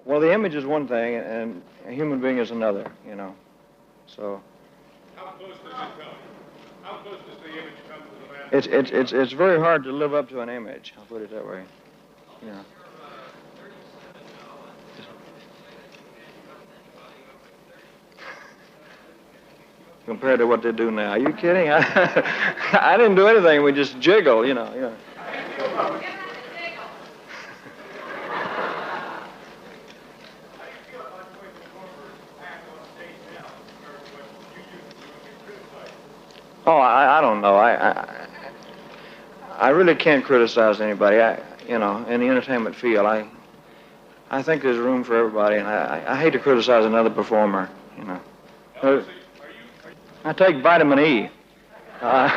Well, the image is one thing, and a human being is another, you know. So. How close does it come? How close does the image come to the man? It's very hard to live up to an image. I'll put it that way. You know. Compared to what they do now. Are you kidding? I didn't do anything. We just jiggle, you know. Yeah. Oh, I don't know. I really can't criticize anybody. You know, in the entertainment field, I think there's room for everybody, and I hate to criticize another performer. You know. I take vitamin E. I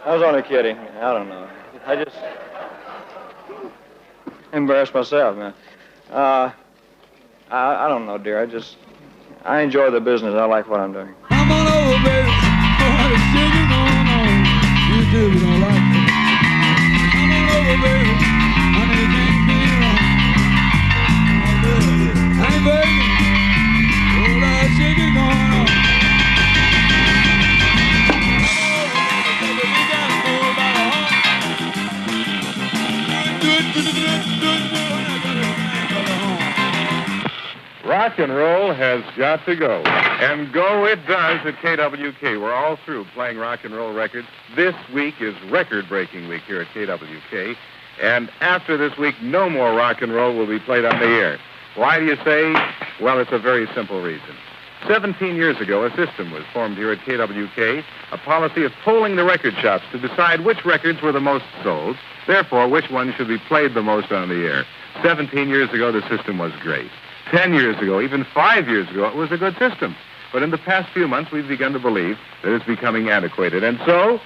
was only kidding. I don't know. I just embarrassed myself, man. I don't know, dear. I enjoy the business. I like what I'm doing. Come on over, baby. Oh, the sugar going on. You do, we don't like it. Come on over, baby. Honey, you can't be wrong. Hey, baby. Oh, the sugar going on. Come on over, baby. We got to move by the heart. Do it. Rock and roll has got to go. And go it does at KWK. We're all through playing rock and roll records. This week is record-breaking week here at KWK. And after this week, no more rock and roll will be played on the air. Why do you say? Well, it's a very simple reason. 17 years ago, a system was formed here at KWK, a policy of polling the record shops to decide which records were the most sold, therefore which ones should be played the most on the air. 17 years ago, the system was great. 10 years ago, even 5 years ago, it was a good system. But in the past few months, we've begun to believe that it's becoming antiquated. And so,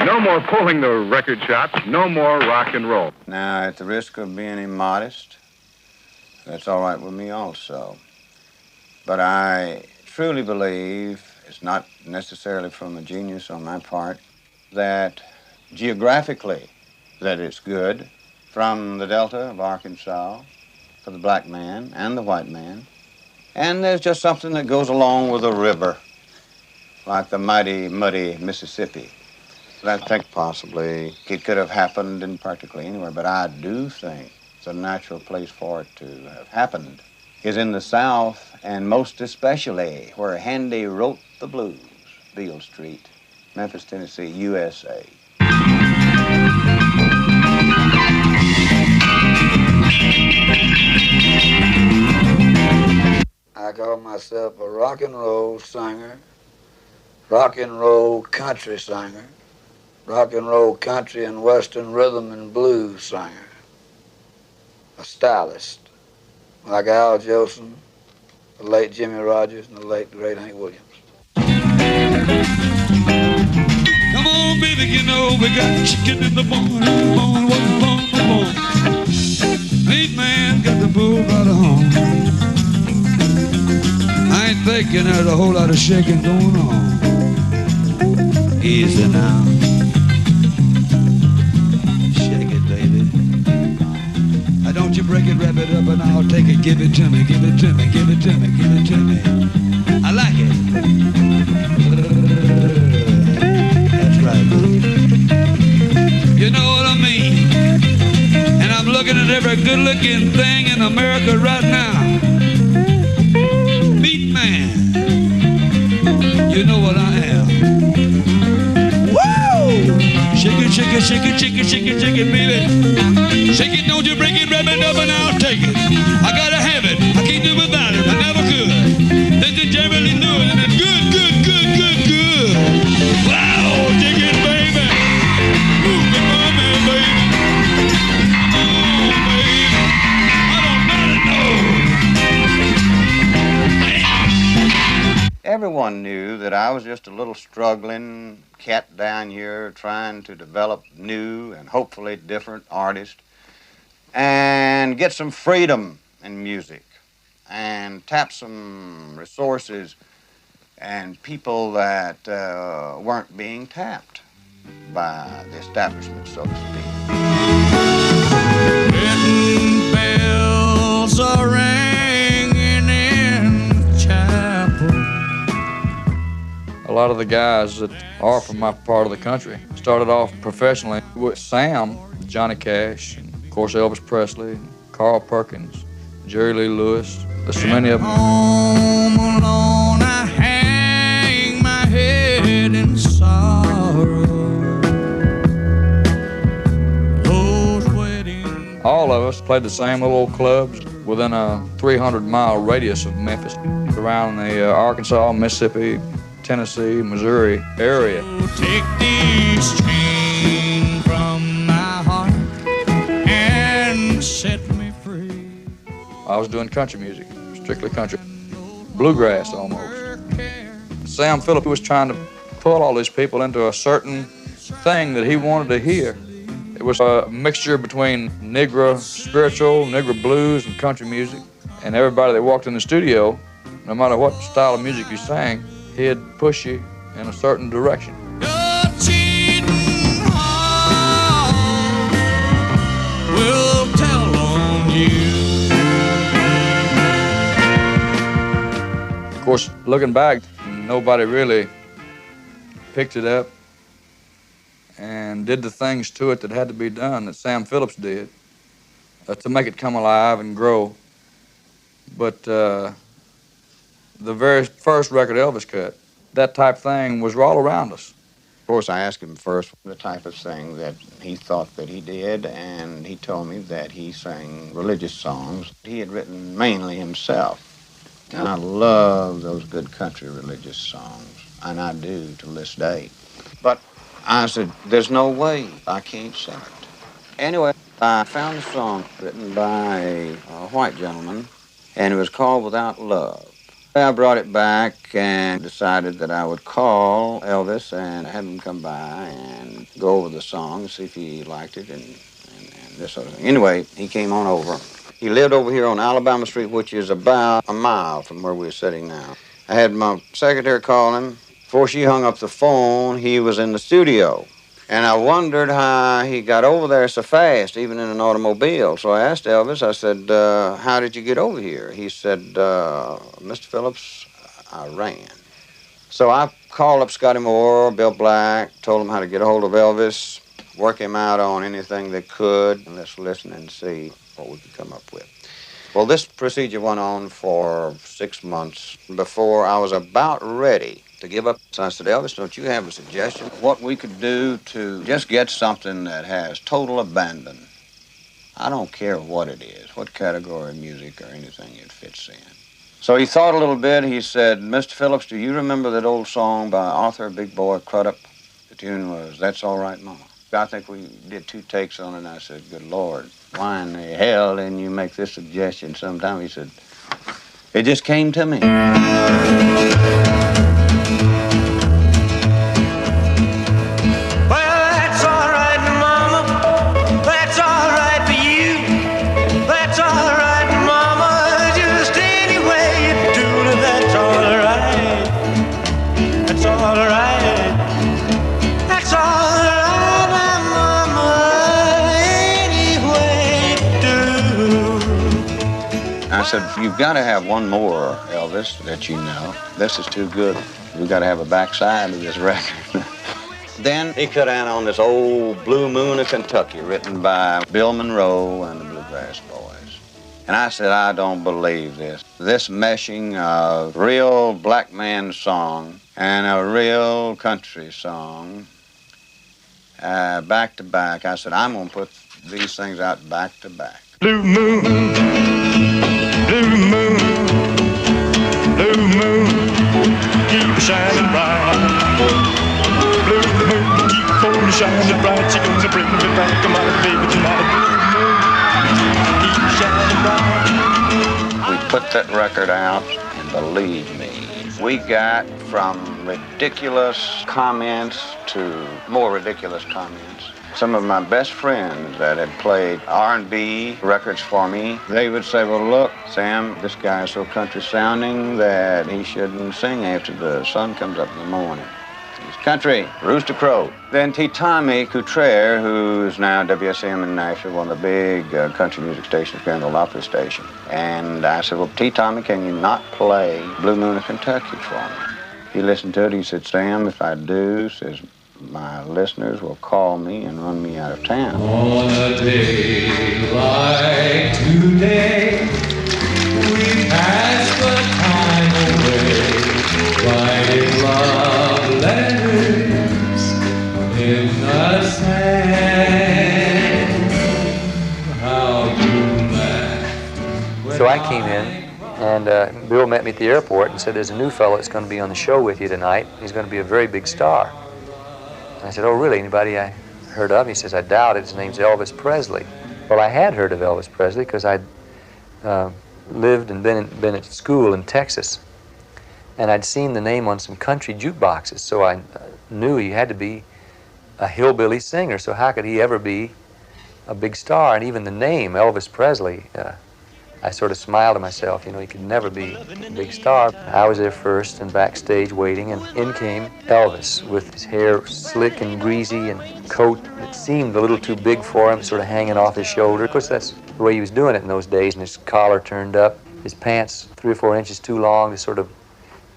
no more pulling the record shops, no more rock and roll. Now, at the risk of being immodest, that's all right with me also. But I truly believe, it's not necessarily from a genius on my part, that geographically, that it's good from the Delta of Arkansas, for the black man and the white man. And there's just something that goes along with a river, like the mighty, muddy Mississippi. So I think possibly it could have happened in practically anywhere, but I do think the natural place for it to have happened is in the South, and most especially where Handy wrote the blues, Beale Street, Memphis, Tennessee, USA. I call myself a rock and roll singer, rock and roll country singer, rock and roll country and western rhythm and blues singer, a stylist, like Al Jolson, the late Jimmy Rogers, and the late great Hank Williams. Come on, baby, you know we got chicken in the morning, what the Meat man got the bull by the horn. I ain't thinking there's a whole lot of shaking going on. Easy now. Shake it, baby. Don't you break it, wrap it up, and I'll take it. Give it to me, give it to me, give it to me, give it to me. I like it. That's right. You know what I mean? And I'm looking at every good-looking thing in America right now. Meat man. You know what I am. Woo! Shake it, shake it, shake it, shake it, shake it, shake it, baby. Shake it, don't you break it, wrap it up, and I'll take it. I gotta have it. I can't do without it. I never could. This is Jerry Lee Lewis, and it's good, good, good, good, good. Wow, shake it, baby. Move it for me, baby. Oh, baby. I don't know. Everyone knew that I was just a little struggling cat down here trying to develop new and hopefully different artists and get some freedom in music and tap some resources and people that weren't being tapped by the establishment, so to speak. Wedding bells are ringing in the chapel. A lot of the guys that are from my part of the country started off professionally with Sam, Johnny Cash, and of course Elvis Presley, Carl Perkins, Jerry Lee Lewis. There's so many of them. Home alone, I hang my head in sorrow. Those weddings. All of us played the same little old clubs within a 300-mile radius of Memphis, around the Arkansas, Mississippi, Tennessee, Missouri area. Take these chains from my heart and set me free. I was doing country music, strictly country, bluegrass almost. Sam Phillips was trying to pull all these people into a certain thing that he wanted to hear. It was a mixture between Negro spiritual, Negro blues, and country music. And everybody that walked in the studio, no matter what style of music you sang, he'd push you in a certain direction. Your cheating heart will tell on you. Of course, looking back, nobody really picked it up and did the things to it that had to be done that Sam Phillips did to make it come alive and grow. But the very first record Elvis cut, that type thing was all around us. Of course, I asked him first the type of thing that he thought that he did, and he told me that he sang religious songs. He had written mainly himself. And I love those good country religious songs, and I do to this day. But I said, there's no way I can't sing it. Anyway, I found a song written by a white gentleman, and it was called Without Love. I brought it back and decided that I would call Elvis and have him come by and go over the song, see if he liked it and this sort of thing. Anyway, he came on over. He lived over here on Alabama Street, which is about a mile from where we're sitting now. I had my secretary call him. Before she hung up the phone, he was in the studio. And I wondered how he got over there so fast, even in an automobile. So I asked Elvis, I said, how did you get over here? He said, Mr. Phillips, I ran. So I called up Scotty Moore, Bill Black, told them how to get a hold of Elvis, work him out on anything they could, and let's listen and see what we could come up with. Well, this procedure went on for 6 months before I was about ready to give up. So I said, Elvis, don't you have a suggestion? What we could do to just get something that has total abandon. I don't care what it is, what category of music or anything it fits in. So he thought a little bit. He said, Mr. Phillips, do you remember that old song by Arthur Big Boy Crudup? The tune was, That's All Right, Mama. I think we did 2 takes on it, and I said, good Lord, why in the hell didn't you make this suggestion sometime? He said, it just came to me. I said, you've got to have one more, Elvis, that you know. This is too good. We've got to have a backside of this record. Then he cut out on this old Blue Moon of Kentucky, written by Bill Monroe and the Bluegrass Boys. And I said, I don't believe this. This meshing of real black man song and a real country song, back to back. I said, I'm going to put these things out back to back. Blue moon, blue moon, blue moon, keep shining bright. Blue moon, keep on shining bright. She gonna bring me back, come on, baby, tonight. Blue moon, keep shining bright. We put that record out, and believe me, we got from ridiculous comments to more ridiculous comments. Some of my best friends that had played R&B records for me, they would say, well, look, Sam, this guy is so country sounding that he shouldn't sing after the sun comes up in the morning. Country, Rooster Crow. Then T. Tommy Couture, who's now WSM in Nashville, one of the big country music stations, Grand Ole Opry station. And I said, well, T. Tommy, can you not play Blue Moon of Kentucky for me? He listened to it. He said, Sam, if I do, says, my listeners will call me and run me out of town. On a day like today, we pass the time away, writing love letters in the sand. How you laugh. So I came in, and Bill met me at the airport and said, there's a new fellow that's going to be on the show with you tonight. He's going to be a very big star. I said, oh, really? Anybody I heard of? He says, I doubt it. His name's Elvis Presley. Well, I had heard of Elvis Presley because I'd lived and been at school in Texas. And I'd seen the name on some country jukeboxes, so I knew he had to be a hillbilly singer. So how could he ever be a big star? And even the name, Elvis Presley, I sort of smiled to myself, you know, he could never be a big star. I was there first and backstage waiting, and in came Elvis with his hair slick and greasy and coat that seemed a little too big for him, sort of hanging off his shoulder. Of course, that's the way he was doing it in those days, and his collar turned up, his pants 3 or 4 inches too long, just sort of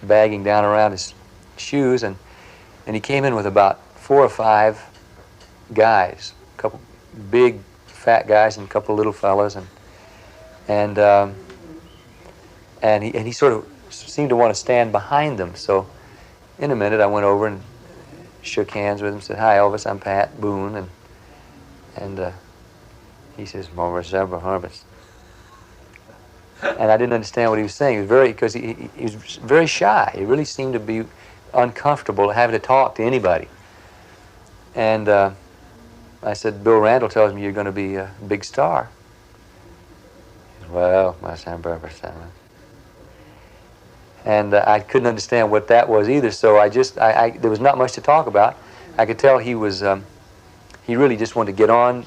bagging down around his shoes, and he came in with about 4 or 5 guys, a couple big fat guys and a couple of little fellas, and he sort of seemed to want to stand behind them. So in a minute I went over and shook hands with him, said, hi Elvis, I'm Pat Boone, and he says, Morris Harvest. And I didn't understand what he was saying. He was because he was very shy. He really seemed to be uncomfortable having to talk to anybody. And I said, Bill Randall tells me you're going to be a big star. Well, my son, and I couldn't understand what that was either. So there was not much to talk about. I could tell he was, he really just wanted to get on,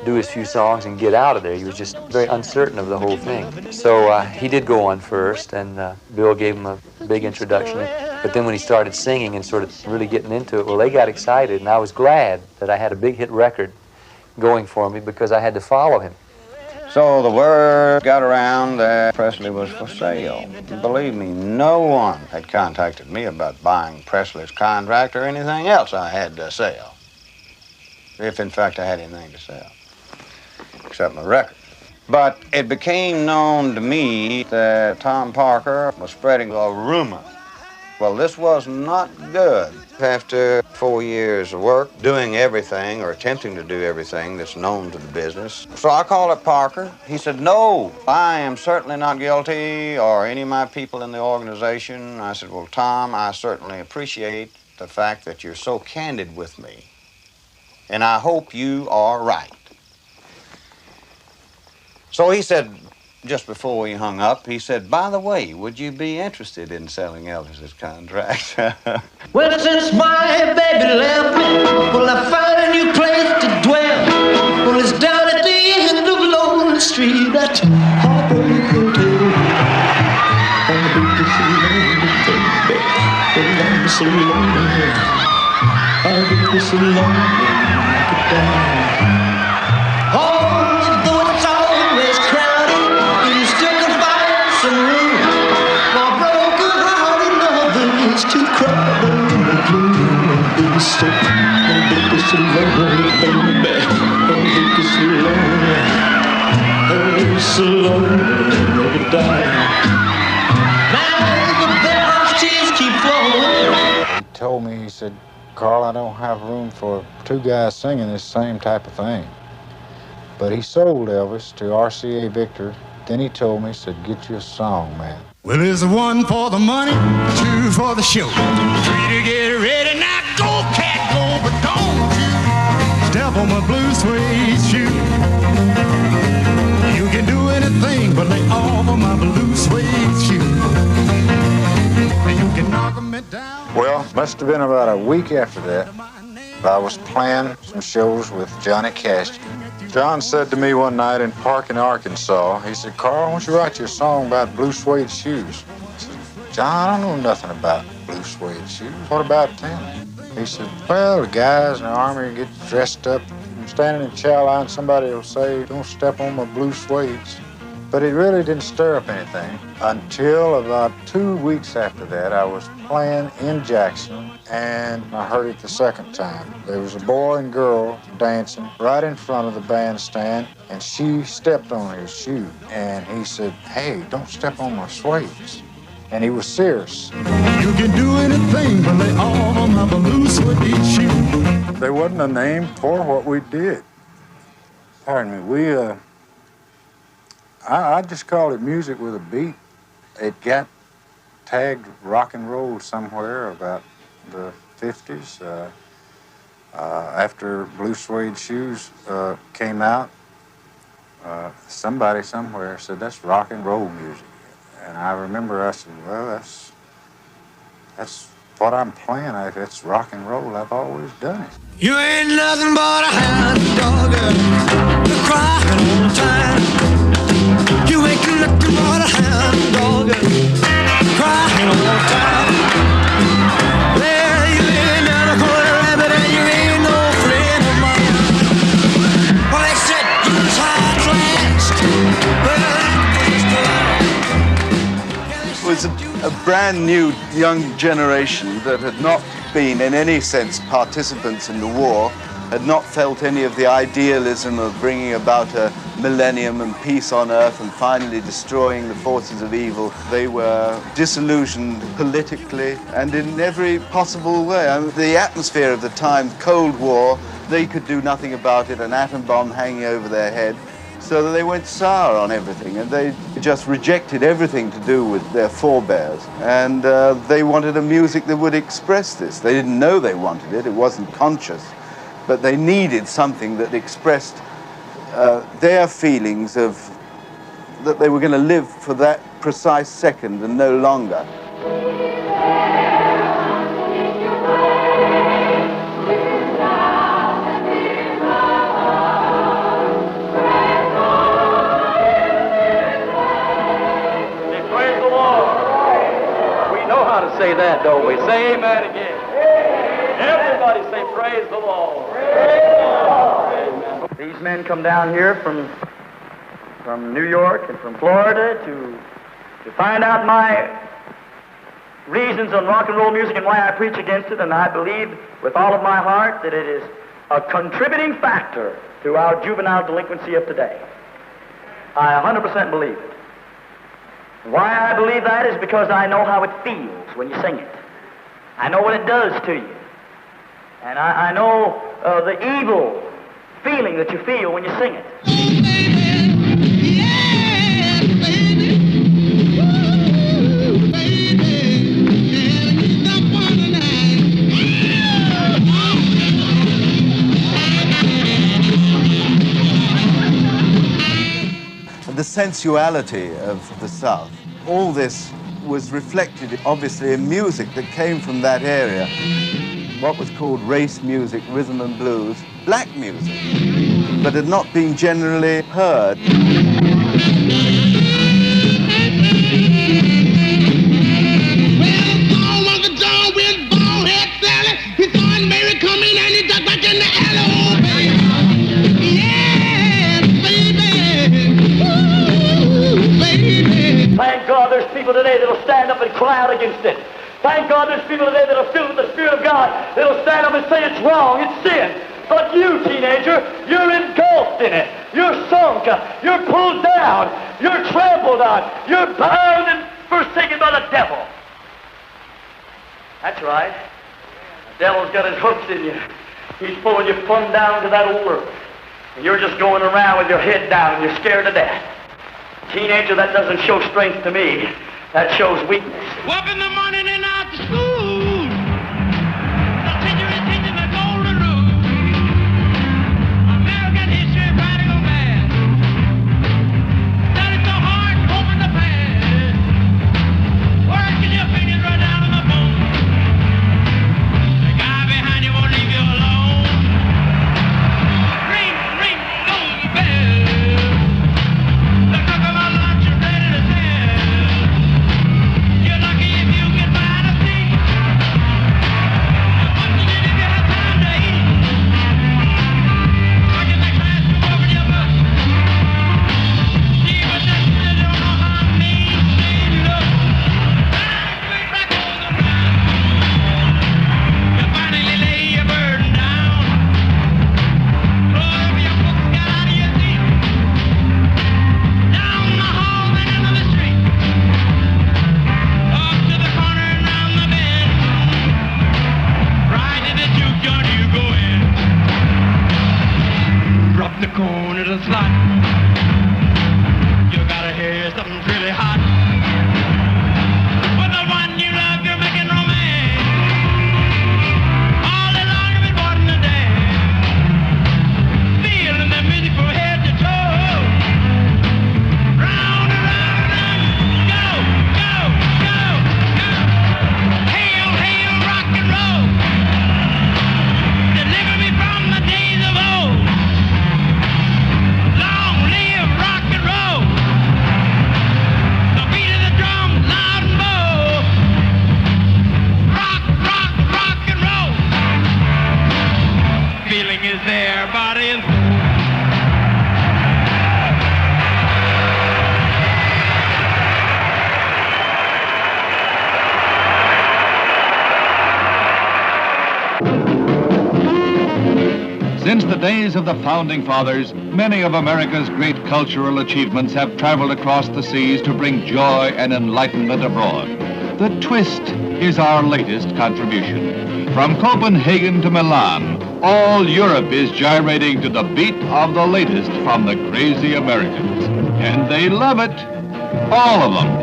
do his few songs, and get out of there. He was just very uncertain of the whole thing. So he did go on first, and Bill gave him a big introduction. But then when he started singing and sort of really getting into it, well, they got excited, and I was glad that I had a big hit record going for me because I had to follow him. So the word got around that Presley was for sale. And believe me, no one had contacted me about buying Presley's contract or anything else I had to sell. If, in fact, I had anything to sell, except my record. But it became known to me that Tom Parker was spreading a rumor. Well, this was not good. After 4 years of work, doing everything or attempting to do everything that's known to the business. So I called up Parker. He said, no, I am certainly not guilty, or any of my people in the organization. I said, well, Tom, I certainly appreciate the fact that you're so candid with me, and I hope you are right. So he said, just before we hung up, he said, by the way, would you be interested in selling Elvis's contract? Well, since my baby left me, well, I found a new place to dwell. Well, it's down at the end of Lonely Street, that Heartbreak Hotel. I'm so lonely, I've been so lonely, I could die. Although it's always crowded, you still can find some room for broken-hearted lovers to cry in the gloom. I'm so lonely, baby. I'm so lonely. I'm so lonely, I could die. Now the bell's tears keep flowing. He told me, he said, Carl, I don't have room for 2 guys singing this same type of thing. But he sold Elvis to RCA Victor. Then he told me, he said, get you a song, man. Well, there's 1 for the money, 2 for the show, 3 to get ready. Now go, cat, go, but don't you step on my blue suede shoe. You can do anything but lay off of my blue suede shoe. And you can knock 'em down. Well, must have been about a week after that. I was playing some shows with Johnny Cash. John said to me one night in Parkin, Arkansas, he said, Carl, why don't you write your song about blue suede shoes? I said, John, I don't know nothing about blue suede shoes. What about them? He said, well, the guys in the Army get dressed up. I'm standing in chow line, somebody will say, don't step on my blue suedes. But it really didn't stir up anything until about 2 weeks after that. I was playing in Jackson, and I heard it the second time. There was a boy and girl dancing right in front of the bandstand, and she stepped on his shoe. And he said, hey, don't step on my suedes. And he was serious. You can do anything but lay all my blue suede shoes. There wasn't a name for what we did. Pardon me, I just called it music with a beat. It got tagged rock and roll somewhere about the 50s. After Blue Suede Shoes came out, somebody somewhere said, that's rock and roll music. And I remember I said, well, that's what I'm playing. If it's rock and roll, I've always done it. You ain't nothing but a hound dog, crying all the time. You ain't nothing but a hound dog, crying all the time. Well, you ain't nothing but a rabbit and you ain't no friend of mine. Well, they said you was hard last. It was a brand new young generation that had not been in any sense participants in the war, had not felt any of the idealism of bringing about a millennium and peace on earth and finally destroying the forces of evil. They were disillusioned politically and in every possible way. I mean, the atmosphere of the time, Cold War, they could do nothing about it, an atom bomb hanging over their head. So they went sour on everything, and they just rejected everything to do with their forebears. And they wanted a music that would express this. They didn't know they wanted it, it wasn't conscious, but they needed something that expressed their feelings of that they were going to live for that precise second and no longer. Say that, don't we? Say amen again. Everybody say praise the Lord. Amen. These men come down here from New York and from Florida to find out my reasons on rock and roll music and why I preach against it, and I believe with all of my heart that it is a contributing factor to our juvenile delinquency of today. I 100% believe it. Why I believe that is because I know how it feels when you sing it. I know what it does to you. And I know the evil feeling that you feel when you sing it. The sensuality of the South, all this was reflected obviously in music that came from that area. What was called race music, rhythm and blues, black music, but had not been generally heard. Thank God there's people today that'll stand up and cry out against it. Thank God there's people today that are filled with the Spirit of God that'll stand up and say it's wrong, it's sin. But you, teenager, you're engulfed in it. You're sunk. You're pulled down. You're trampled on. You're bound and forsaken by the devil. That's right. The devil's got his hooks in you. He's pulling you plumb down to that old earth. And you're just going around with your head down and you're scared to death. Teenager, that doesn't show strength to me. That shows weakness. Up in the morning and out to school. The teacher is teaching the golden rule. American history, fighting on bad. That is so hard, open the past. Words get your fingers right down on the bone. The guy behind you won't leave you alone. Ring, ring, goes the bell. The cook of my lunch is ready to sell. You're lucky if you get by. the corner of the slot. You gotta hear something's really hot. For the one you love, you're making romance. All day long you've been wanting to dance. Feeling the music from head to toe. Round and round and round. Go, go, go, go. Hail, hail, rock and roll. Deliver me from the days of old. Long live rock and roll. The beat of the drum, loud and bold. Rock, rock, rock and roll. Feeling is there, body and soul. Since the days of the Founding Fathers, many of America's great cultural achievements have traveled across the seas to bring joy and enlightenment abroad. The Twist is our latest contribution. From Copenhagen to Milan, all Europe is gyrating to the beat of the latest from the crazy Americans. And they love it, all of them.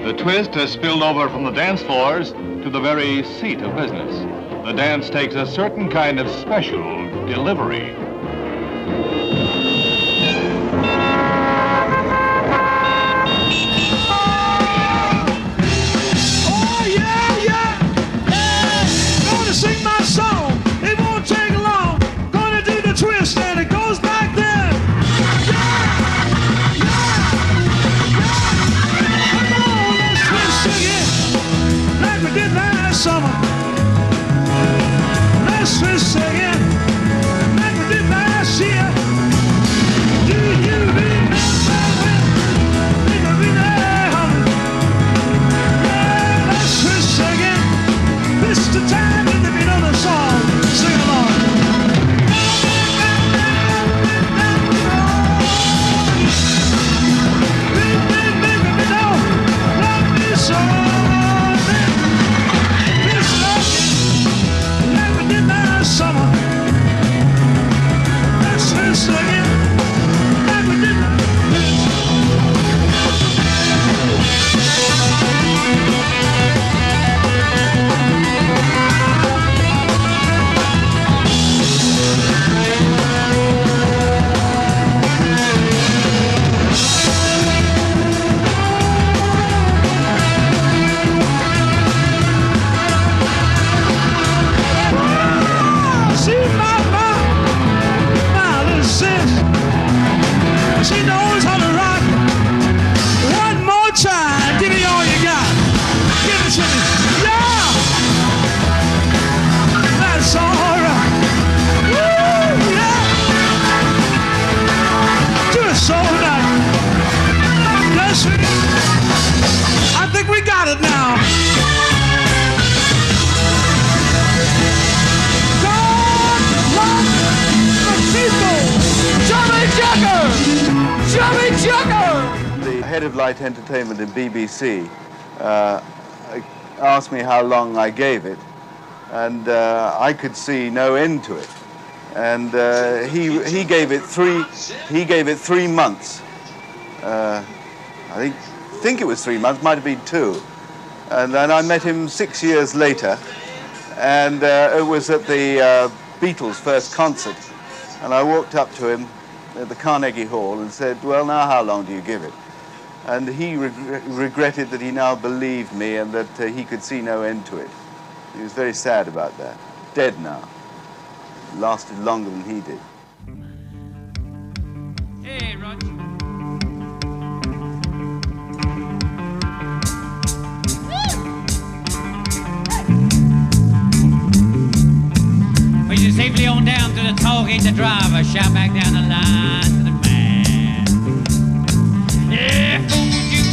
The twist has spilled over from the dance floors to the very seat of business. The dance takes a certain kind of special delivery. Oh, yeah, yeah. Hey, gonna sing my song. It won't take long. Gonna do the twist and it goes like this. Like we did last summer. Let's twist again, like we did last year. Do you remember when we were there, honey? Yeah, let's twist again. This the time that we know the song. Sing along. Summer. Let's twist again, like we did last she knows how to rock. One more time, give me all you got. Give it to me, yeah. That's all right. Woo, yeah. Do it so nice. Yes, I think we got it now. God love the people. Johnny Jugger! Johnny Jugger! The head of Light Entertainment in BBC asked me how long I gave it, and I could see no end to it. And he gave it 3 months. I think it was 3 months, might have been 2. And then I met him 6 years later, and it was at the Beatles' first concert. And I walked up to him at the Carnegie Hall and said, well, now how long do you give it? And he regretted that he now believed me and that he could see no end to it. He was very sad about that. Dead now. Lasted longer than he did. Hey, Roger. We just safely on down to the toll gate. The driver shout back down the line to the man. Yeah, fooled you,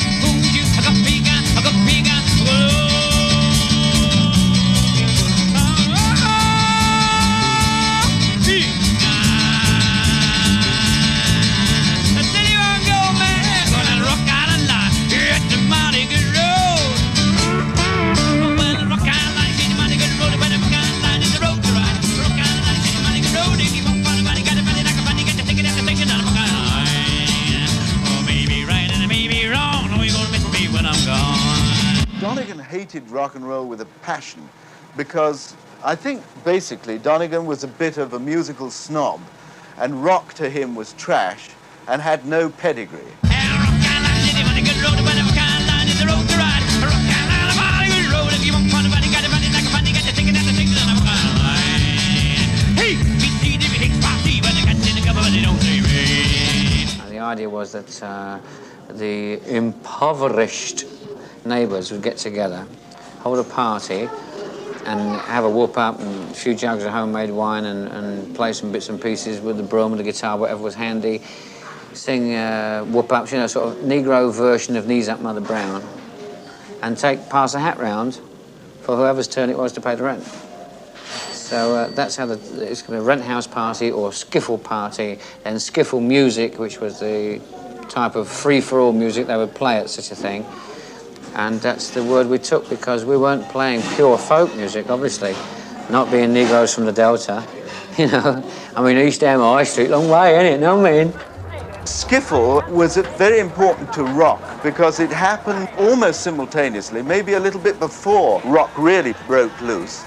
I got bigger, whoa. hated rock and roll with a passion because I think basically Donegan was a bit of a musical snob, and rock to him was trash and had no pedigree. The idea was that the impoverished neighbours would get together, hold a party, and have a whoop up and a few jugs of homemade wine and play some bits and pieces with the broom or the guitar, whatever was handy. Sing whoop ups, you know, sort of Negro version of Knees Up Mother Brown, and pass a hat round for whoever's turn it was to pay the rent. So that's how it's going to be a rent house party or skiffle party, and skiffle music, which was the type of free-for-all music they would play at such a thing. And that's the word we took because we weren't playing pure folk music, obviously, not being Negroes from the Delta, you know. I mean, East Ham High Street, long way, ain't it? Know what I mean? Skiffle was very important to rock because it happened almost simultaneously, maybe a little bit before rock really broke loose.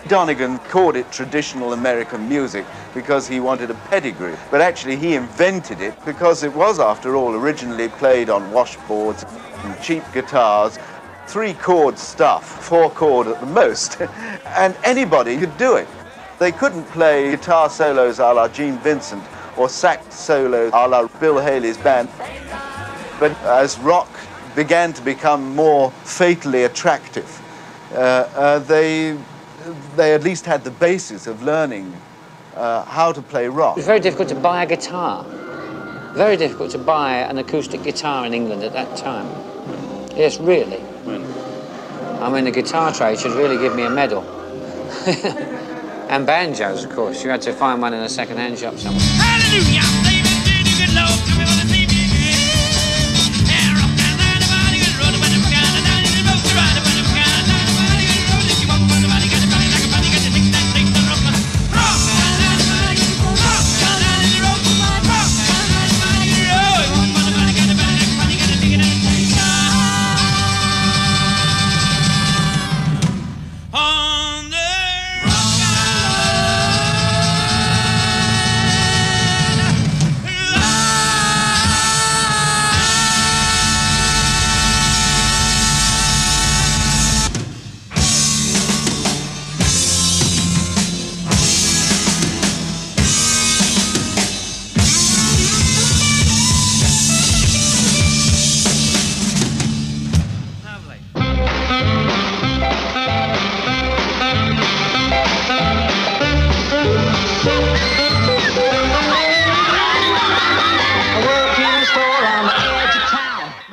Donegan called it traditional American music because he wanted a pedigree, but actually he invented it because it was, after all, originally played on washboards and cheap guitars, 3-chord stuff, 4-chord at the most, and anybody could do it. They couldn't play guitar solos a la Gene Vincent or sax solos a la Bill Haley's band. But as rock began to become more fatally attractive, they at least had the basis of learning how to play rock. It was very difficult to buy a guitar. Very difficult to buy an acoustic guitar in England at that time. Yes, really. I mean, the guitar trade should really give me a medal. And banjos, of course. You had to find one in a second-hand shop somewhere. Hallelujah!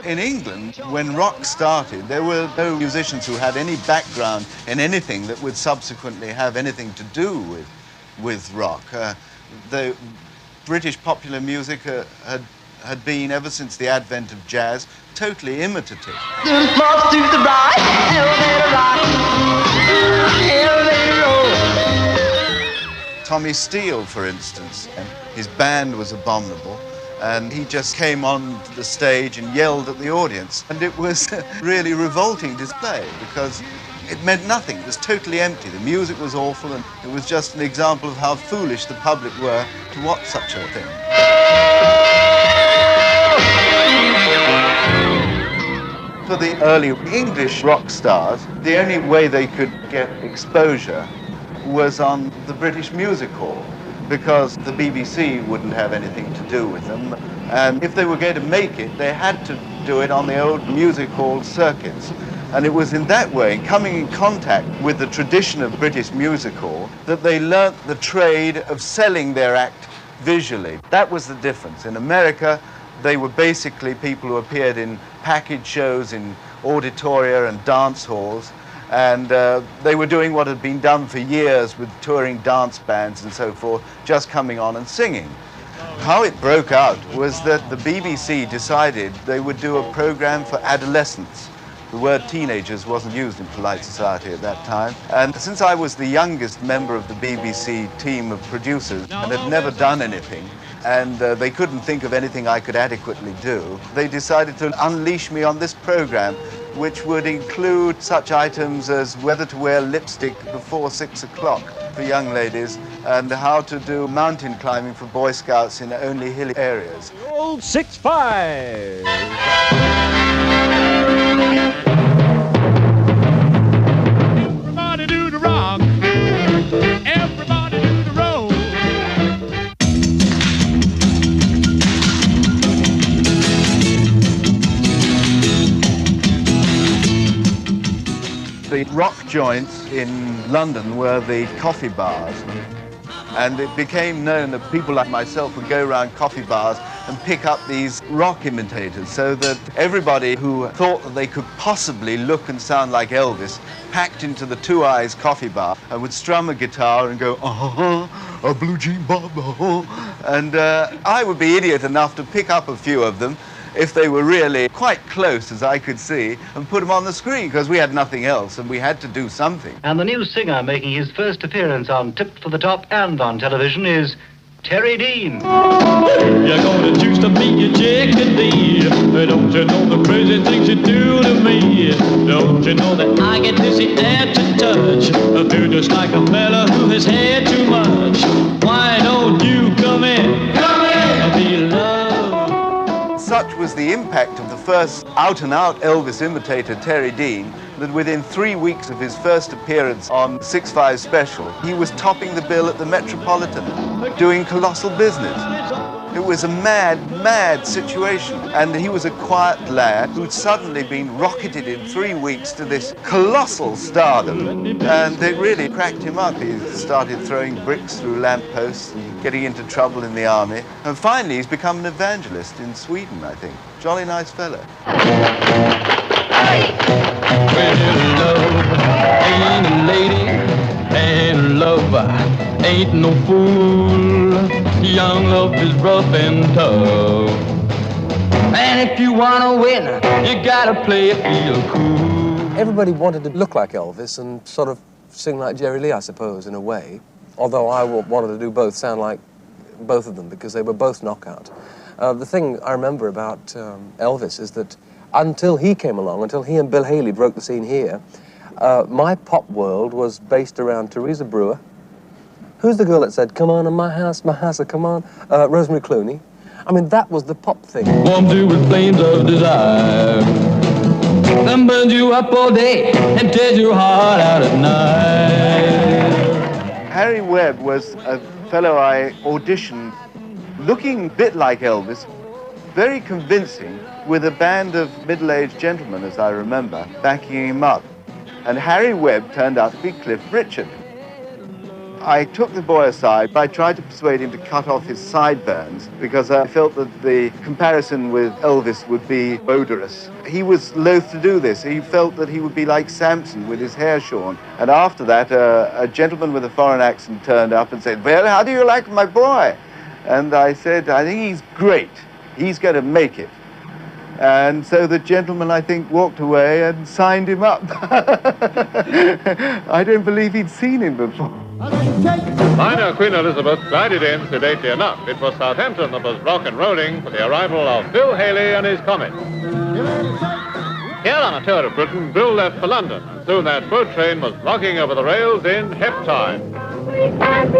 In England, when rock started, there were no musicians who had any background in anything that would subsequently have anything to do with rock. The British popular music had been, ever since the advent of jazz, totally imitative. Tommy Steele, for instance, his band was abominable, and he just came on the stage and yelled at the audience. And it was a really revolting display because it meant nothing. It was totally empty. The music was awful, and it was just an example of how foolish the public were to watch such a thing. For the early English rock stars, the only way they could get exposure was on the British Music Hall, because the BBC wouldn't have anything to do with them. And if they were going to make it, they had to do it on the old music hall circuits. And it was in that way, coming in contact with the tradition of British music hall, that they learnt the trade of selling their act visually. That was the difference. In America, they were basically people who appeared in package shows in auditoria and dance halls. And they were doing what had been done for years with touring dance bands and so forth, just coming on and singing. How it broke out was that the BBC decided they would do a program for adolescents. The word teenagers wasn't used in polite society at that time. And since I was the youngest member of the BBC team of producers and had never done anything, and they couldn't think of anything I could adequately do, they decided to unleash me on this program which would include such items as whether to wear lipstick before 6 o'clock for young ladies and how to do mountain climbing for Boy Scouts in only hilly areas. Old 6-5. Everybody do the rock. Everybody do the roll. The rock joints in London were the coffee bars. And it became known that people like myself would go around coffee bars and pick up these rock imitators, so that everybody who thought that they could possibly look and sound like Elvis packed into the Two Eyes coffee bar and would strum a guitar and go, a blue jean bob, and I would be idiot enough to pick up a few of them if they were really quite close, as I could see, and put them on the screen, because we had nothing else and we had to do something. And the new singer making his first appearance on Tip for the Top and on television is Terry Dean. You're gonna choose to be your chickadee. Don't you know the crazy things you do to me? Don't you know that I get dizzy and to touch? I feel just like a fella who has had too much. Why don't you come in? Come in! And be loved. Such was the impact of the first out-and-out Elvis imitator, Terry Dean, that within 3 weeks of his first appearance on 6-5 Special, he was topping the bill at the Metropolitan, doing colossal business. It was a mad, mad situation. And he was a quiet lad who'd suddenly been rocketed in 3 weeks to this colossal stardom. And it really cracked him up. He started throwing bricks through lampposts, getting into trouble in the army. And finally, he's become an evangelist in Sweden, I think. Jolly nice fellow. Well, love ain't a lady, and love ain't no fool. Young love is rough and tough. And if you wanna win, you gotta play it real cool. Everybody wanted to look like Elvis and sort of sing like Jerry Lee, I suppose, in a way. Although I wanted to do both, sound like both of them, because they were both knockout. The thing I remember about Elvis is that until he came along, until he and Bill Haley broke the scene here, my pop world was based around Teresa Brewer. Who's the girl that said, come on in my house, come on? Rosemary Clooney. I mean, that was the pop thing. Warms you with flames of desire. Then burns you up all day and tears your heart out at night. Harry Webb was a fellow I auditioned, looking a bit like Elvis, very convincing, with a band of middle-aged gentlemen, as I remember, backing him up. And Harry Webb turned out to be Cliff Richard. I took the boy aside. I tried to persuade him to cut off his sideburns because I felt that the comparison with Elvis would be odorous. He was loath to do this. He felt that he would be like Samson with his hair shorn. And after that, a gentleman with a foreign accent turned up and said, well, how do you like my boy? And I said, I think he's great. He's going to make it. And so the gentleman, I think, walked away and signed him up. I don't believe he'd seen him before. Minor Queen Elizabeth glided in sedately enough. It was Southampton that was rock and rolling for the arrival of Bill Haley and his Comet. Here on a tour of Britain, Bill left for London, and soon that boat train was rocking over the rails in hep time. Giddy up,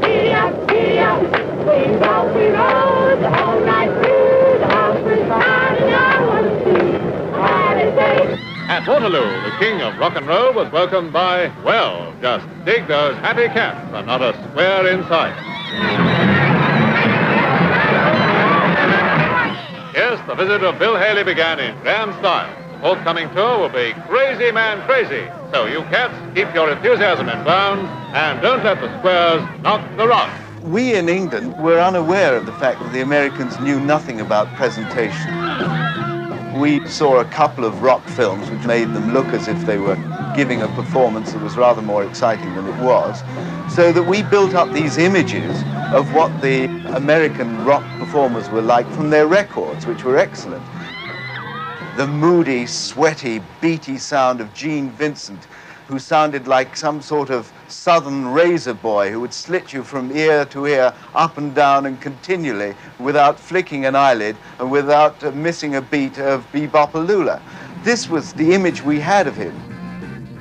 giddy up, giddy up. We rode the whole night through. The house was fine and I want to see how they say. At Waterloo, the king of rock and roll was welcomed by, well, just dig those happy cats and not a square in sight. Yes, the visit of Bill Haley began in grand style. The forthcoming tour will be Crazy Man Crazy. So you cats, keep your enthusiasm in bounds and don't let the squares knock the rock. We in England were unaware of the fact that the Americans knew nothing about presentation. We saw a couple of rock films which made them look as if they were giving a performance that was rather more exciting than it was, so that we built up these images of what the American rock performers were like from their records, which were excellent. The moody, sweaty, beaty sound of Gene Vincent who sounded like some sort of southern razor boy who would slit you from ear to ear, up and down and continually, without flicking an eyelid and without missing a beat of Bebopalula. This was the image we had of him.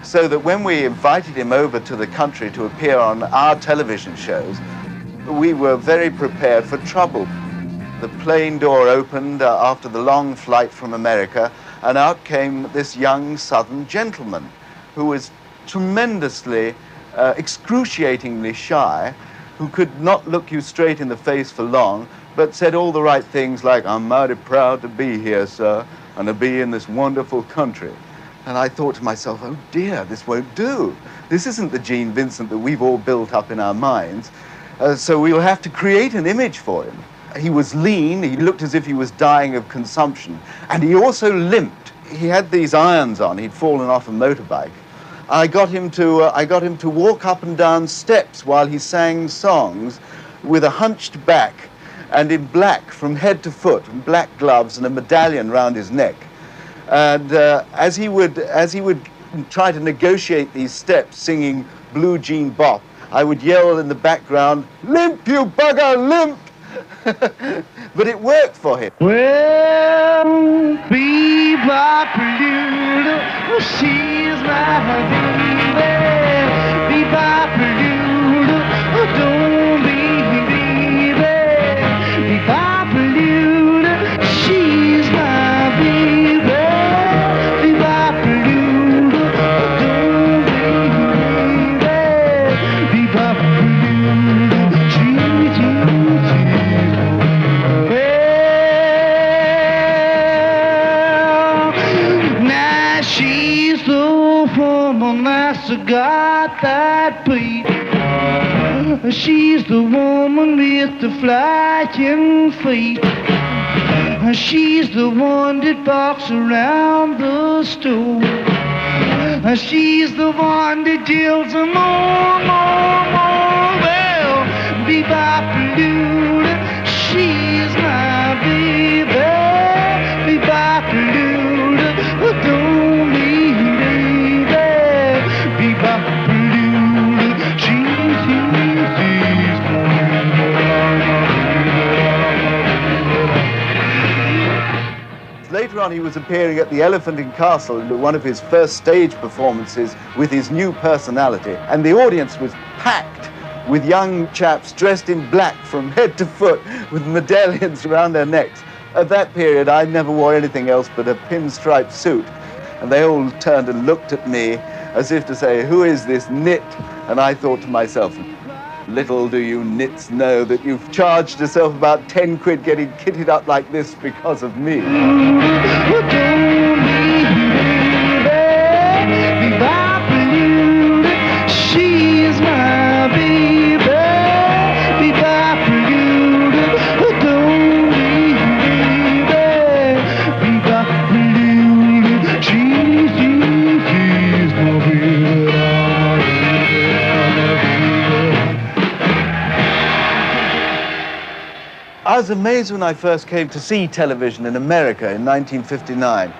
So that when we invited him over to the country to appear on our television shows, we were very prepared for trouble. The plane door opened after the long flight from America, and out came this young southern gentleman who was tremendously, excruciatingly shy, who could not look you straight in the face for long, but said all the right things like, "I'm mighty proud to be here, sir, and to be in this wonderful country." And I thought to myself, oh dear, this won't do. This isn't the Gene Vincent that we've all built up in our minds. So we'll have to create an image for him. He was lean, he looked as if he was dying of consumption, and he also limped. He had these irons on, he'd fallen off a motorbike. I got him to walk up and down steps while he sang songs with a hunched back and in black from head to foot, and black gloves and a medallion round his neck. And as he would try to negotiate these steps, singing Blue Jean Bop, I would yell in the background, "Limp, you bugger, limp!" But it worked for him. Well, Bebopalula, she's my baby. Bebopalula, don't leave me, baby. Bebopalula, she's my baby. Bebopalula, don't leave me, baby. Bebopalula, she's she's the woman that's got that beat. She's the woman with the flying feet. She's the one that walks around the store. She's the one that deals more. Well, Bebopalula, she's my baby. Bebopalula, don't leave me, baby. Bebopalula, she's Later on, he was appearing at the Elephant and Castle in one of his first stage performances with his new personality, and the audience was packed with young chaps dressed in black from head to foot with medallions around their necks. At that period, I never wore anything else but a pinstripe suit, and they all turned and looked at me as if to say, "Who is this nit?" And I thought to myself, little do you nits know that you've charged yourself about 10 quid getting kitted up like this because of me. Bebopalula, she's my baby. Bebopalula, don't leave me, baby. Bebopalula, she's my baby. I was amazed when I first came to see television in America in 1959.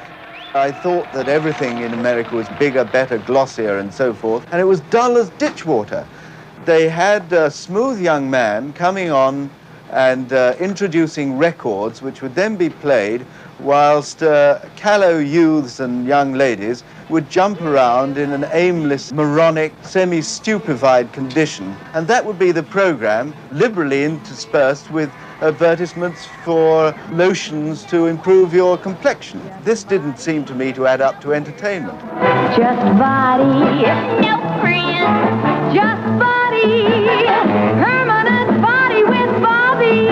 I thought that everything in America was bigger, better, glossier, and so forth, and it was dull as ditch water. They had a smooth young man coming on and introducing records which would then be played whilst callow youths and young ladies would jump around in an aimless, moronic, semi-stupefied condition. And that would be the program, liberally interspersed with advertisements for lotions to improve your complexion. This didn't seem to me to add up to entertainment. Just body, no friends, just body, permanent body with Bobby.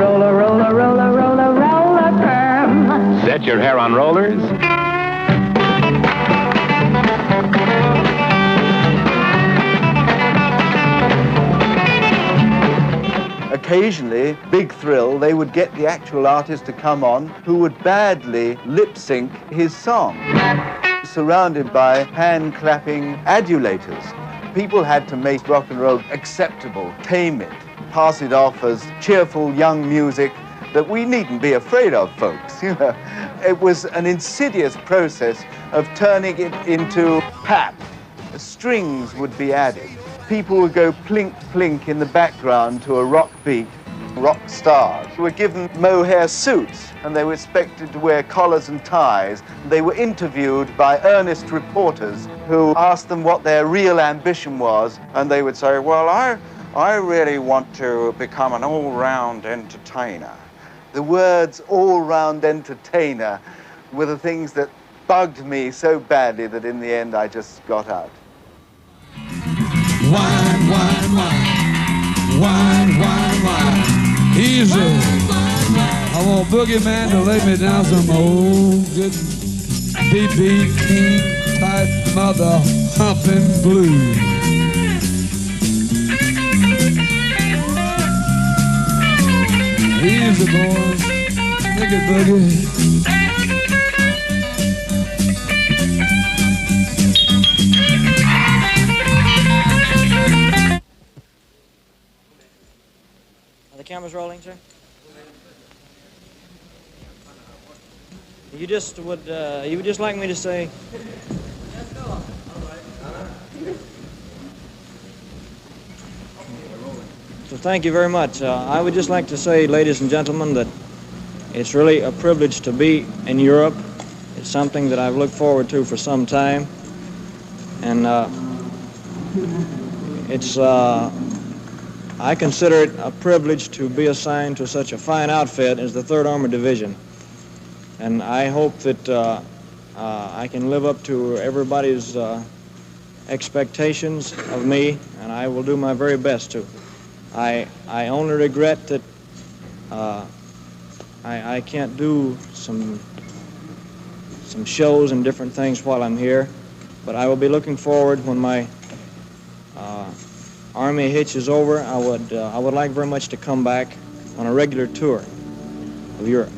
Roller, roller, roller, roller, roller perm. Set your hair on rollers. Occasionally, Big Thrill, they would get the actual artist to come on who would badly lip-sync his song, surrounded by hand-clapping adulators. People had to make rock and roll acceptable, tame it, pass it off as cheerful young music that we needn't be afraid of, folks. You know, it was an insidious process of turning it into pap. Strings would be added. People would go plink, plink in the background to a rock beat. Rock stars were given mohair suits, and they were expected to wear collars and ties. They were interviewed by earnest reporters who asked them what their real ambition was, and they would say, well, I really want to become an all-round entertainer. The words all-round entertainer were the things that bugged me so badly that in the end I just got out. Wine, wine, wine. Wine, wine, wine. Easy. I want Boogeyman to lay me down some old good B.B. King type mother humping blues. Easy, boys. Take it, Boogie. Are the cameras rolling, sir? You would just like me to say. So thank you very much. I would just like to say, ladies and gentlemen, that it's really a privilege to be in Europe. It's something that I've looked forward to for some time, and I consider it a privilege to be assigned to such a fine outfit as the 3rd Armored Division. And I hope that I can live up to everybody's expectations of me, and I will do my very best to. I only regret that I can't do some shows and different things while I'm here, but I will be looking forward when my Army hitch is over. I would like very much to come back on a regular tour of Europe.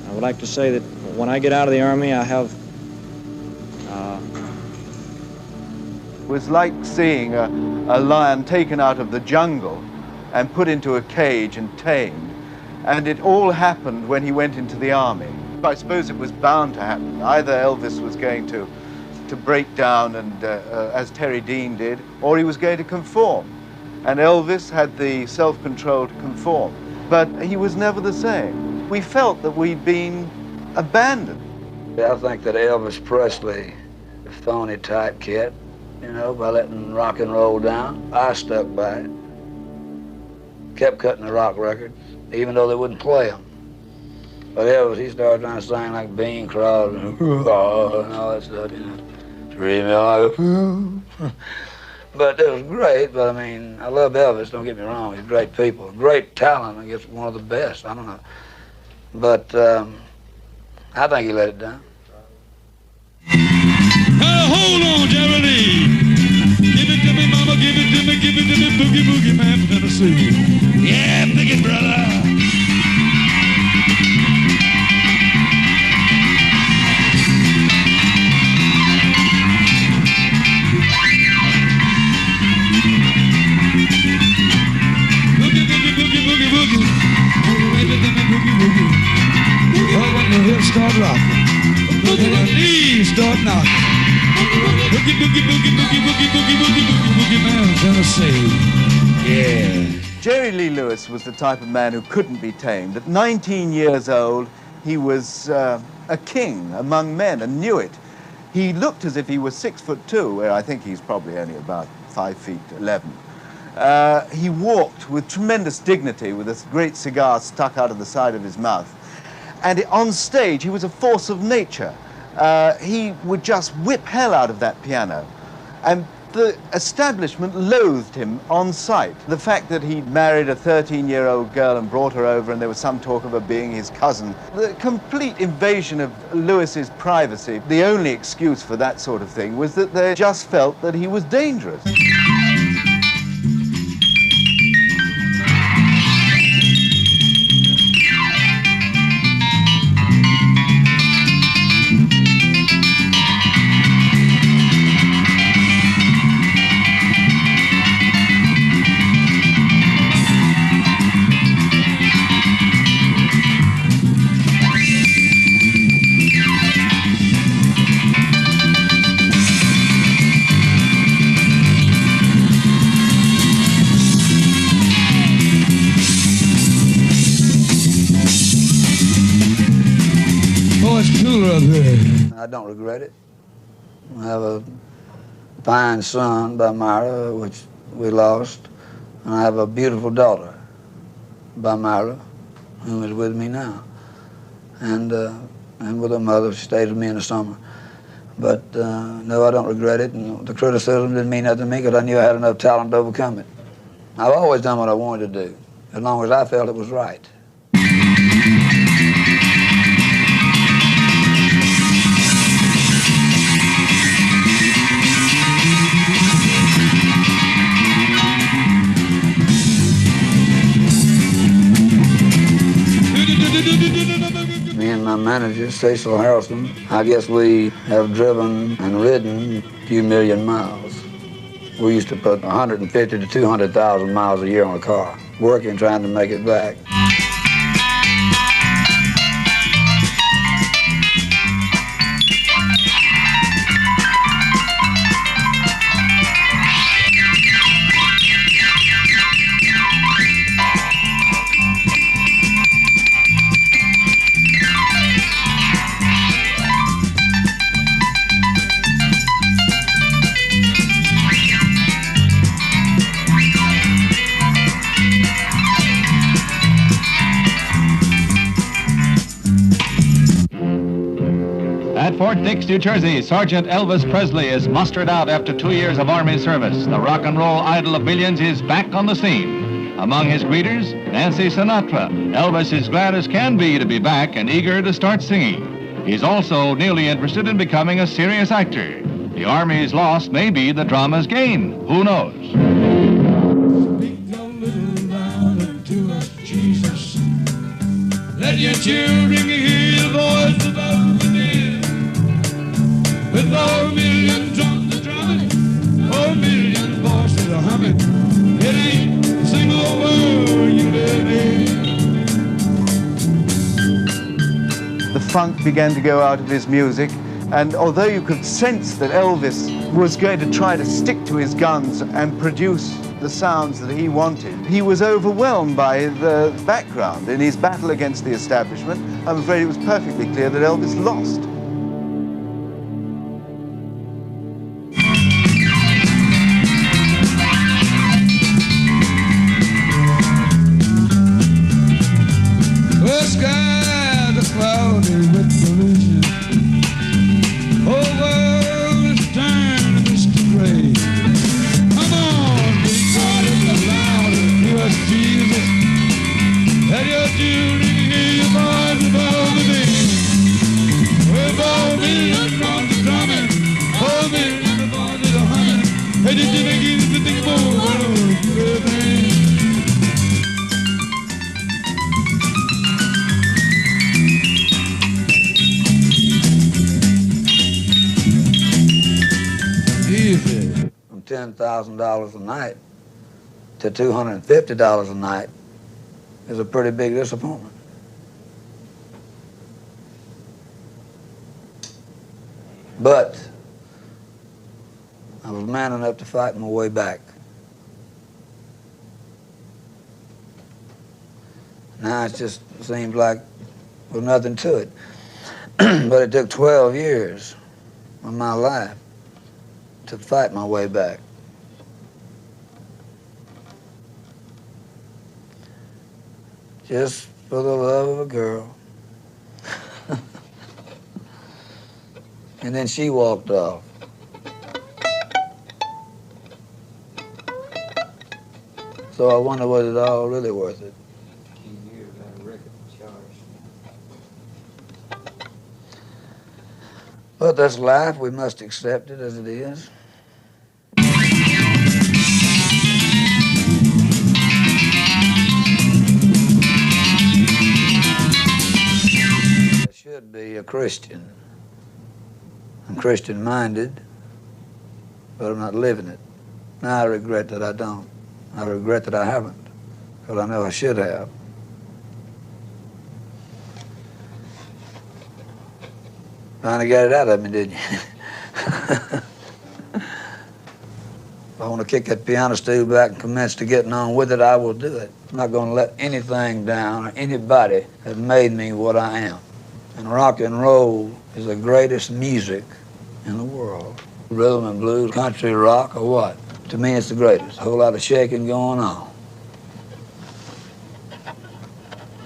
I would like to say that when I get out of the Army, I have It was like seeing a lion taken out of the jungle and put into a cage and tamed. And it all happened when he went into the Army. I suppose it was bound to happen. Either Elvis was going to break down, and as Terry Dean did, or he was going to conform. And Elvis had the self-control to conform. But he was never the same. We felt that we'd been abandoned. I think that Elvis Presley, a phony type kid, you know, by letting rock and roll down. I stuck by it. Kept cutting the rock records, even though they wouldn't play them. But Elvis, he started trying to sing like Bing Crosby and all that stuff, you know. Treat me like a fool. But it was great, but I mean, I love Elvis, don't get me wrong. He's great people, great talent, I guess one of the best, I don't know. But I think he let it down. Hold on, Geraldine. Give it to me, mama, give it to me, boogie, boogie, man from Tennessee. Yeah, pick it, brother. Boogie, boogie, boogie, boogie, boogie. Baby, give me boogie, boogie. Oh, when the hips start rocking. When the knees start knocking. Boogie, boogie, boogie, boogie, boogie, boogie, boogie, boogie, boogie, man from Tennessee. Yeah. Jerry Lee Lewis was the type of man who couldn't be tamed. At 19 years old, he was a king among men and knew it. He looked as if he was 6'2", where I think he's probably only about 5'11". He walked with tremendous dignity with this great cigar stuck out of the side of his mouth. And on stage, he was a force of nature. He would just whip hell out of that piano. And the establishment loathed him on sight. The fact that he'd married a 13-year-old girl and brought her over, and there was some talk of her being his cousin. The complete invasion of Lewis's privacy, the only excuse for that sort of thing was that they just felt that he was dangerous. good. I don't regret it. I have a fine son by Myra, which we lost, and I have a beautiful daughter by Myra, who is with me now, and with her mother. She stayed with me in the summer. But no, I don't regret it, and the criticism didn't mean nothing to me because I knew I had enough talent to overcome it. I've always done what I wanted to do, as long as I felt it was right. Me and my manager, Cecil Harrelson, I guess we have driven and ridden a few million miles. We used to put 150 to 200,000 miles a year on a car, working, trying to make it back. At Fort Dix, New Jersey, Sergeant Elvis Presley is mustered out after 2 years of Army service. The rock and roll idol of millions is back on the scene. Among his greeters, Nancy Sinatra. Elvis is glad as can be to be back and eager to start singing. He's also nearly interested in becoming a serious actor. The Army's loss may be the drama's gain. Who knows? Speak a little louder to us, Jesus. Let your children hear the voice of the dead. With 4 million drums a drumming, 4 million voices a humming, it ain't a single word you live in. The funk began to go out of his music, and although you could sense that Elvis was going to try to stick to his guns and produce the sounds that he wanted, he was overwhelmed by the background. In his battle against the establishment, I'm afraid it was perfectly clear that Elvis lost. The skies are cloudy with pollution. Whole world is turned to misty gray. Come on, big God, it's louder to us, Jesus. Let your children hear your voice above the day. With 4 million drums a drumming, 4 million voices a humming. Hey, did you make it to think more? From $10,000 a night to $250 a night is a pretty big disappointment. But I was man enough to fight my way back. Now it just seems like there's nothing to it. But it took 12 years of my life to fight my way back. Just for the love of a girl. And then she walked off. So I wonder, was it all really worth it? But that's life. We must accept it as it is. I should be a Christian. I'm Christian-minded, but I'm not living it. Now I regret that I don't. I regret that I haven't, because I know I should have. Trying to get it out of me, didn't you? If I want to kick that piano stool back and commence to getting on with it, I will do it. I'm not going to let anything down or anybody that made me what I am. And rock and roll is the greatest music in the world. Rhythm and blues, country, rock, or what? To me, it's the greatest. A whole lot of shaking going on.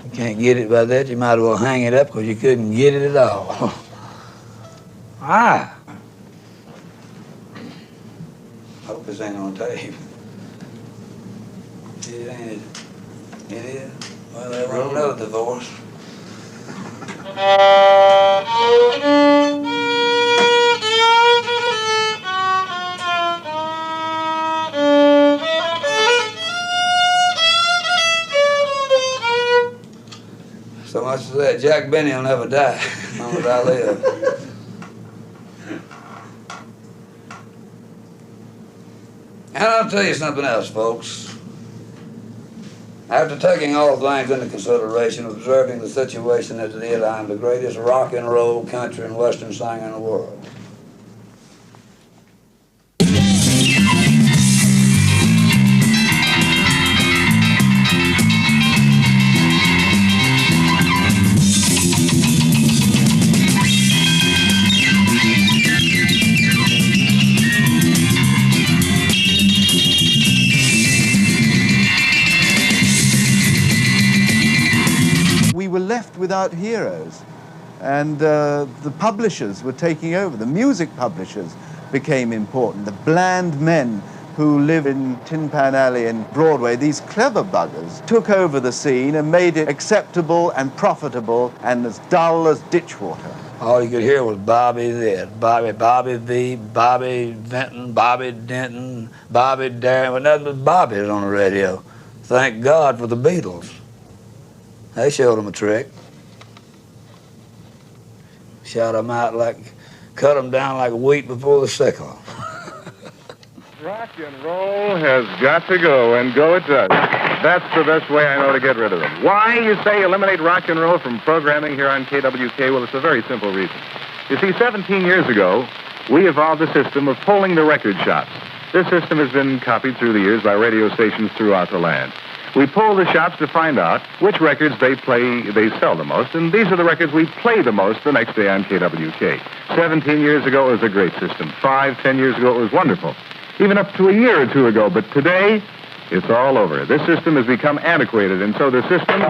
You can't get it by that, you might as well hang it up because you couldn't get it at all. Ah! Hope this ain't on tape. It ain't. It is. Well, they wrote another divorce. So much as that, Jack Benny will never die as long as I live. And I'll tell you something else, folks. After taking all things into consideration, observing the situation as it is, I'm the greatest rock and roll, country, and western singer in the world. We were left without heroes, and the publishers were taking over. The music publishers became important. The bland men who live in Tin Pan Alley and Broadway, these clever buggers, took over the scene and made it acceptable and profitable and as dull as ditch water. All you could hear was Bobby this, Bobby V, Bobby Vinton, Bobby Denton, Bobby Darin, but nothing but Bobbies on the radio. Thank God for the Beatles. They showed them a trick. Shot them out like, cut them down like wheat before the sickle. Rock and roll has got to go, and go it does. That's the best way I know to get rid of them. Why, you say, eliminate rock and roll from programming here on KWK? Well, it's a very simple reason. You see, 17 years ago, we evolved a system of polling the record shops. This system has been copied through the years by radio stations throughout the land. We poll the shops to find out which records they sell the most, and these are the records we play the most the next day on KWK. 17 years ago, it was a great system. 5, 10 years ago, it was wonderful. Even up to a year or two ago, but today, it's all over. This system has become antiquated, and so the system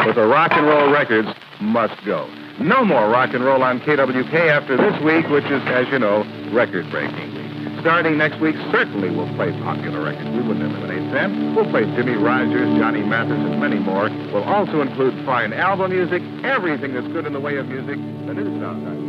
with the rock and roll records must go. No more rock and roll on KWK after this week, which is, as you know, record-breaking week. Starting next week, certainly we'll play popular records. We wouldn't eliminate them. We'll play Jimmy Rogers, Johnny Mathis, and many more. We'll also include fine album music, everything that's good in the way of music, the new sound.